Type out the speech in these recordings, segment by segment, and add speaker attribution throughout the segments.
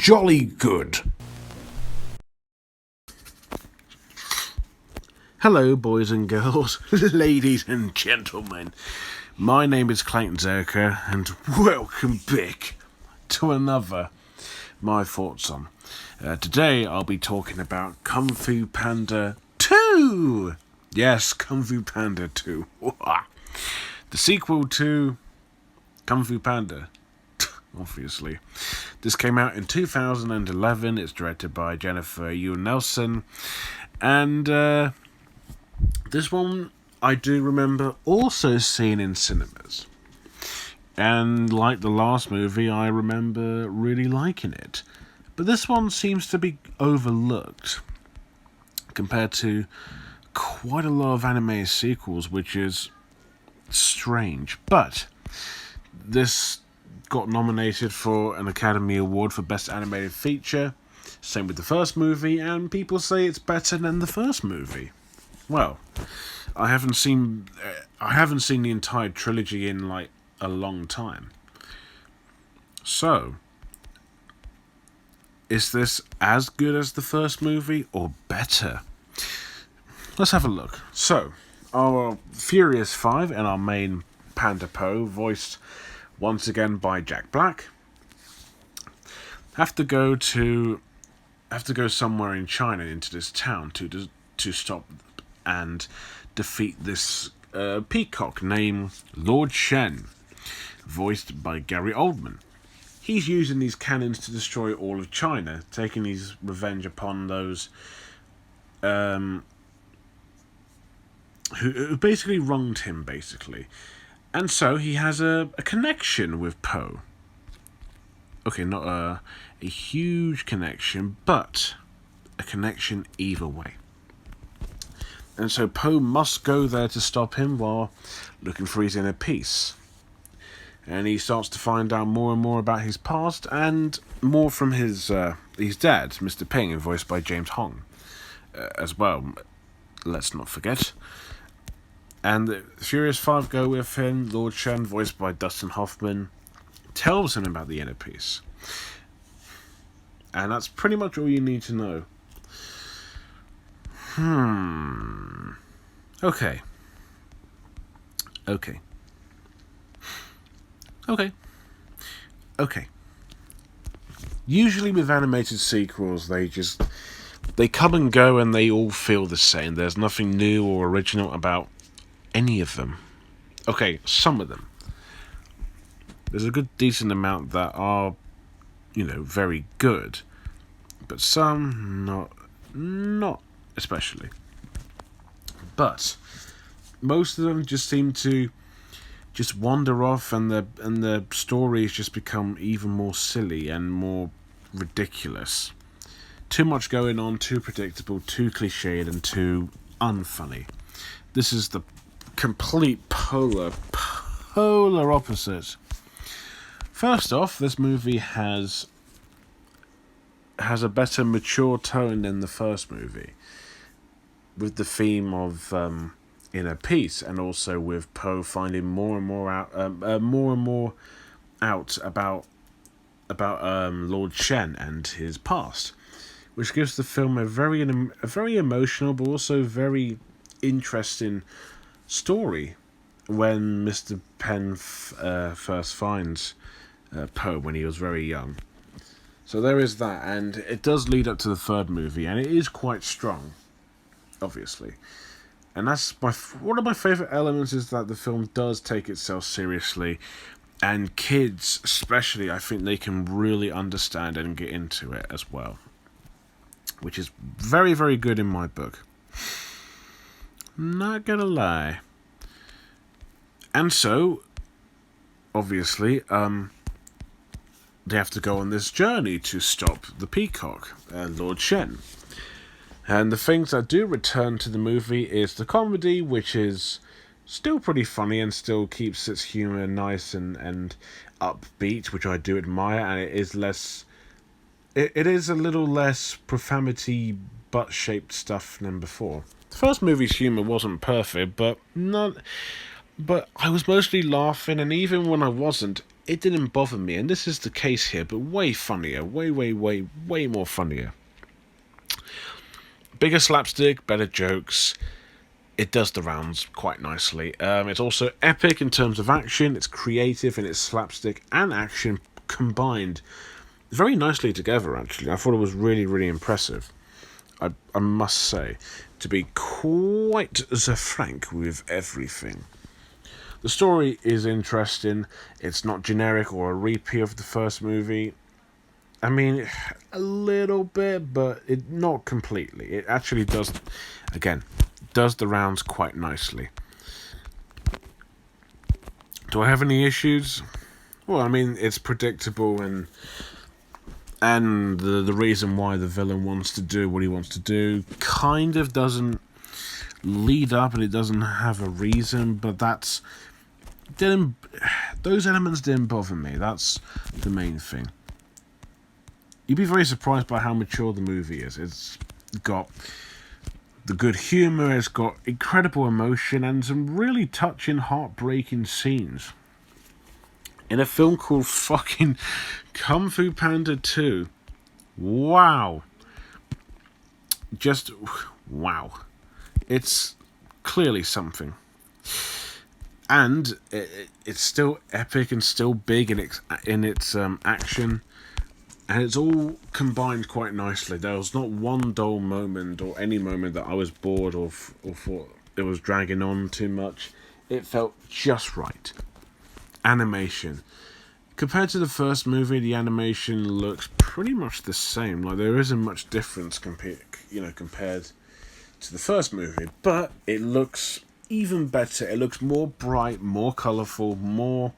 Speaker 1: jolly good. Hello, boys and girls, ladies and gentlemen. My name is Clayton Zerker, and welcome back to another My Thoughts On. Today I'll be talking about Kung Fu Panda 2! Yes, Kung Fu Panda 2. The sequel to Kung Fu Panda, obviously. This came out in 2011. It's directed by Jennifer Yu Nelson. And this one I do remember also seeing in cinemas. And like the last movie, I remember really liking it. But this one seems to be overlooked compared to quite a lot of anime sequels, which is strange. But this got nominated for an Academy Award for Best Animated Feature. Same with the first movie, and people say it's better than the first movie. Well, I haven't seen the entire trilogy in like a long time. So, is this as good as the first movie or better? Let's have a look. So, our Furious Five and our main Panda Po, voiced once again by Jack Black, have to go somewhere in China into this town to stop and defeat this peacock named Lord Shen, voiced by Gary Oldman. He's using these cannons to destroy all of China, taking his revenge upon those who basically wronged him, basically. And so he has a connection with Po. Okay, not a huge connection, but a connection either way. And so Po must go there to stop him while looking for his inner peace. And he starts to find out more and more about his past, and more from his dad, Mr. Ping, voiced by James Hong, as well. Let's not forget. And the Furious Five go with him. Lord Shen, voiced by Dustin Hoffman, tells him about the inner peace. And that's pretty much all you need to know. Okay. Usually with animated sequels, they come and go and they all feel the same. There's nothing new or original about any of them. Okay, some of them. There's a good decent amount that are, very good. But some not especially. But most of them just seem to just wander off, and the stories just become even more silly and more ridiculous. Too much going on, too predictable, too cliched, and too unfunny. This is the complete polar opposite. First off, this movie has a better mature tone than the first movie, with the theme of inner peace, and also with Po finding more and more out about Lord Shen and his past, which gives the film a very emotional but also very interesting story when Mr. Penn first finds Po when he was very young. So there is that, and it does lead up to the third movie, and it is quite strong, obviously. And that's one of my favourite elements, is that the film does take itself seriously, and kids especially, I think they can really understand and get into it as well, which is very, very good in my book. Not gonna lie. And so, obviously, they have to go on this journey to stop the peacock, Lord Shen. And the things that do return to the movie is the comedy, which is still pretty funny and still keeps its humour nice and upbeat, which I do admire, and it is less... It is a little less profanity, butt-shaped stuff than before. The first movie's humour wasn't perfect, but not But I was mostly laughing, and even when I wasn't, it didn't bother me. And this is the case here, but way funnier. Way more funnier. Bigger slapstick, better jokes. It does the rounds quite nicely. It's also epic in terms of action. It's creative in its slapstick and action combined very nicely together, actually. I thought it was really, really impressive. I must say, to be quite so frank with everything. The story is interesting. It's not generic or a repeat of the first movie. I mean, a little bit, but not completely. It actually does, again, does the rounds quite nicely. Do I have any issues? Well, I mean, it's predictable, and the reason why the villain wants to do what he wants to do kind of doesn't lead up, and it doesn't have a reason, but those elements didn't bother me. That's the main thing. You'd be very surprised by how mature the movie is. It's got the good humour, it's got incredible emotion, and some really touching, heartbreaking scenes. In a film called fucking Kung Fu Panda 2. Wow. Just, wow. It's clearly something. And it's still epic and still big in its action. And it's all combined quite nicely. There was not one dull moment or any moment that I was bored or thought it was dragging on too much. It felt just right. Animation. Compared to the first movie, the animation looks pretty much the same. Like, there isn't much difference compared to the first movie. But it looks even better. It looks more bright, more colourful,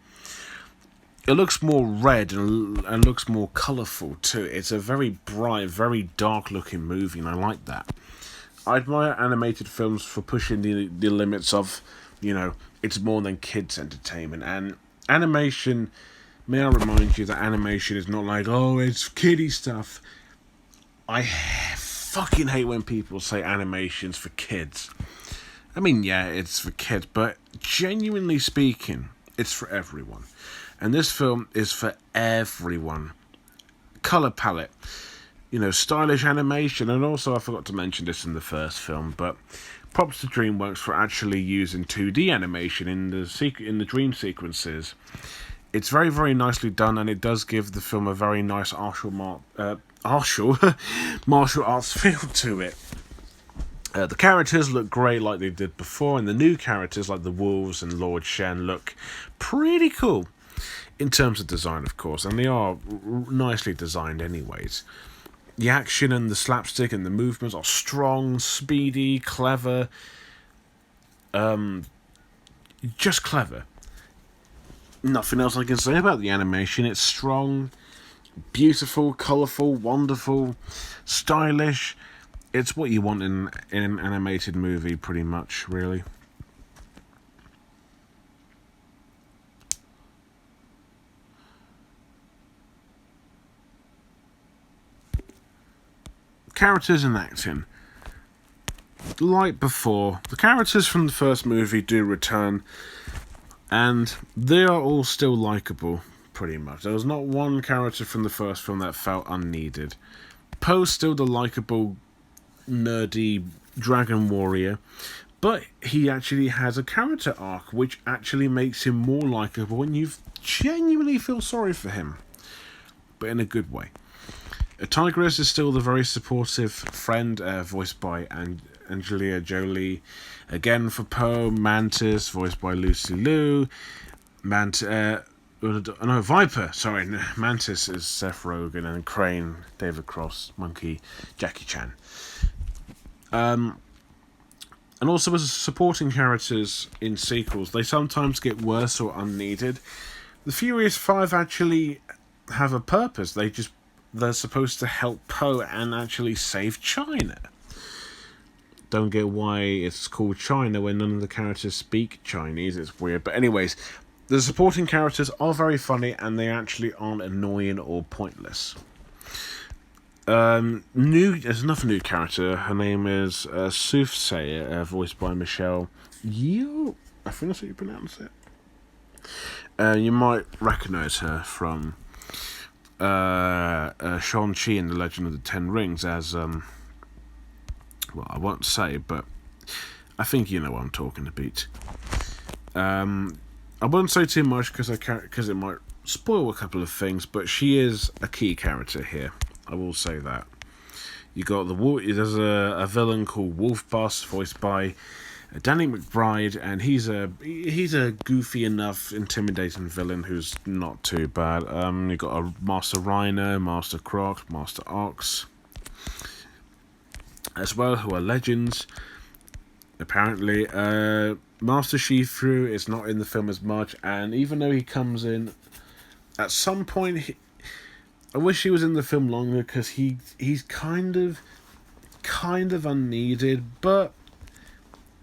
Speaker 1: it looks more red and looks more colourful too. It's a very bright, very dark looking movie, and I like that. I admire animated films for pushing the limits of, it's more than kids' entertainment. And animation, may I remind you that animation is not like, oh, it's kiddie stuff. I fucking hate when people say animation's for kids. I mean, yeah, it's for kids, but genuinely speaking, it's for everyone. And this film is for everyone. Colour palette, stylish animation, and also I forgot to mention this in the first film, but props to DreamWorks for actually using 2D animation in the dream sequences. It's very, very nicely done, and it does give the film a very nice martial arts feel to it. The characters look great like they did before, and the new characters like the wolves and Lord Shen look pretty cool. In terms of design, of course, and they are nicely designed anyways. The action and the slapstick and the movements are strong, speedy, clever. Just clever. Nothing else I can say about the animation. It's strong, beautiful, colourful, wonderful, stylish. It's what you want in an animated movie, pretty much, really. Characters and acting. Like before, the characters from the first movie do return, and they are all still likeable, pretty much. There was not one character from the first film that felt unneeded. Poe's still the likeable, nerdy dragon warrior, but he actually has a character arc, which actually makes him more likeable, and you genuinely feel sorry for him, but in a good way. Tigress is still the very supportive friend, voiced by Angelina Jolie. Again for Poe, Mantis, voiced by Lucy Liu. Viper, sorry. Mantis is Seth Rogen, and Crane, David Cross, Monkey, Jackie Chan. And also as supporting characters in sequels, they sometimes get worse or unneeded. The Furious Five actually have a purpose. They're supposed to help Poe and actually save China. Don't get why it's called China when none of the characters speak Chinese. It's weird. But anyways, the supporting characters are very funny, and they actually aren't annoying or pointless. There's another new character. Her name is Soothsayer, voiced by Michelle Yeoh. I think that's how you pronounce it. You might recognise her from Shang-Chi in The Legend of the Ten Rings as, well, I won't say, but I think you know what I'm talking about. I won't say too much because it might spoil a couple of things, but she is a key character here. I will say that. You got there's a villain called Wolf Boss, voiced by Danny McBride, and he's a goofy enough, intimidating villain who's not too bad. You got a Master Rhino, Master Croc, Master Ox, as well, who are legends. Apparently, Master Shifu is not in the film as much, and even though he comes in at some point, I wish he was in the film longer because he's kind of unneeded, but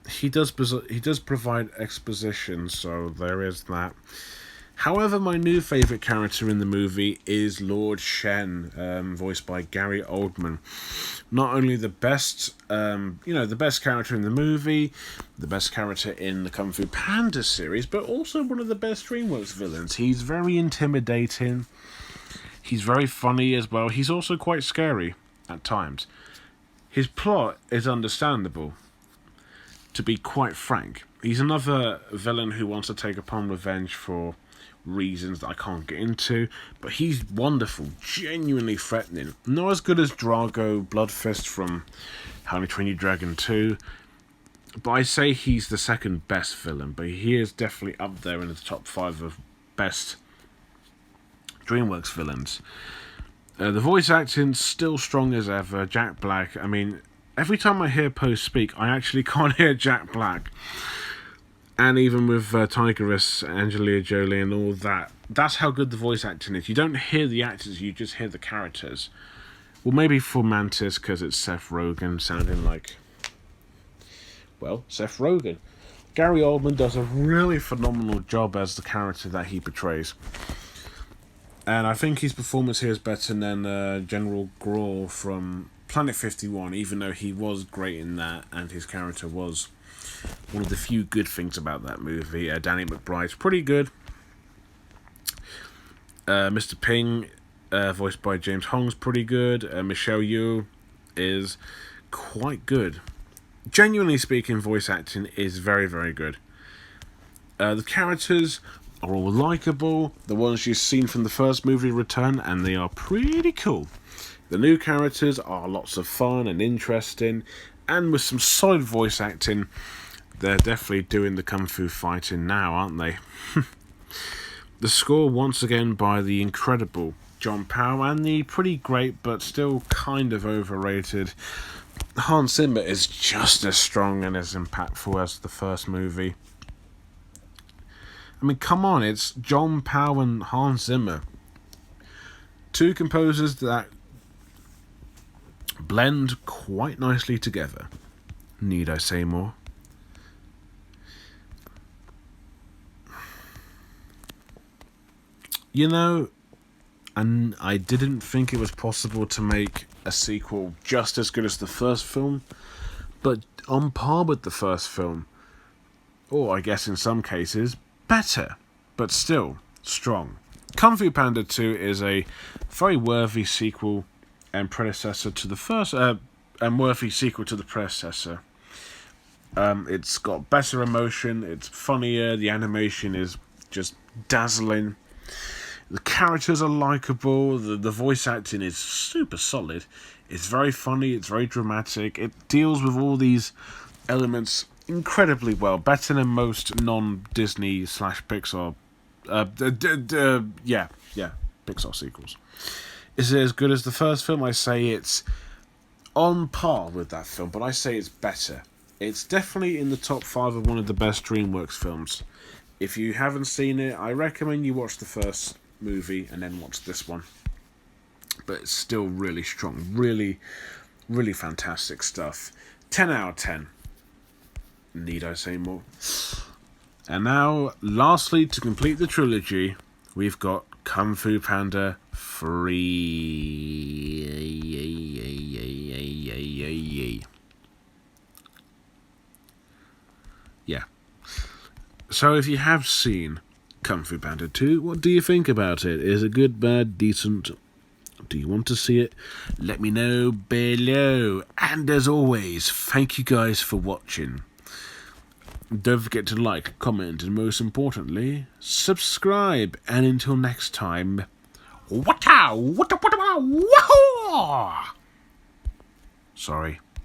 Speaker 1: he does provide exposition, so there is that. However, my new favourite character in the movie is Lord Shen, voiced by Gary Oldman. Not only the best, the best character in the movie, the best character in the Kung Fu Panda series, but also one of the best DreamWorks villains. He's very intimidating. He's very funny as well. He's also quite scary at times. His plot is understandable, to be quite frank. He's another villain who wants to take upon revenge for reasons that I can't get into, but he's wonderful, genuinely threatening. Not as good as Drago Bloodfist from How to Train Your Dragon 2, but I say he's the second best villain, but he is definitely up there in the top 5 of best DreamWorks villains. The voice acting's still strong as ever. Jack Black, I mean, every time I hear Poe speak, I actually can't hear Jack Black. And even with Tigress, Angelina Jolie and all that, that's how good the voice acting is. You don't hear the actors, you just hear the characters. Well, maybe for Mantis, because it's Seth Rogen sounding like, well, Seth Rogen. Gary Oldman does a really phenomenal job as the character that he portrays. And I think his performance here is better than General Graw from Planet 51, even though he was great in that, and his character was one of the few good things about that movie. Danny McBride's pretty good. Mr. Ping, voiced by James Hong's pretty good. Michelle Yeoh is quite good. Genuinely speaking, voice acting is very, very good. The characters are all likeable. The ones you've seen from the first movie return, and they are pretty cool. The new characters are lots of fun and interesting, and with some solid voice acting. They're definitely doing the kung fu fighting now, aren't they? The score, once again, by the incredible John Powell, and the pretty great but still kind of overrated Hans Zimmer is just as strong and as impactful as the first movie. I mean, come on, it's John Powell and Hans Zimmer. Two composers that blend quite nicely together. Need I say more? You know, and I didn't think it was possible to make a sequel just as good as the first film, but on par with the first film. Or I guess in some cases, better, but still strong. Kung Fu Panda 2 is a very worthy sequel and predecessor to the first, and worthy sequel to the predecessor. It's got better emotion, it's funnier, the animation is just dazzling. The characters are likeable, the voice acting is super solid, it's very funny, it's very dramatic, it deals with all these elements incredibly well, better than most non-Disney / Pixar, Pixar sequels. Is it as good as the first film? I say it's on par with that film, but I say it's better. It's definitely in the top 5 of one of the best DreamWorks films. If you haven't seen it, I recommend you watch the first movie and then watch this one. But it's still really strong, really, really fantastic stuff. 10 out of 10. Need I say more? And now, lastly, to complete the trilogy, we've got Kung Fu Panda 3. Yeah. So if you have seen Kung Fu Panda 2, what do you think about it? Is it good, bad, decent? Do you want to see it? Let me know below. And as always, thank you guys for watching. Don't forget to like, comment, and most importantly, subscribe. And until next time, wata, wata, wata, wata, wahoo! Sorry.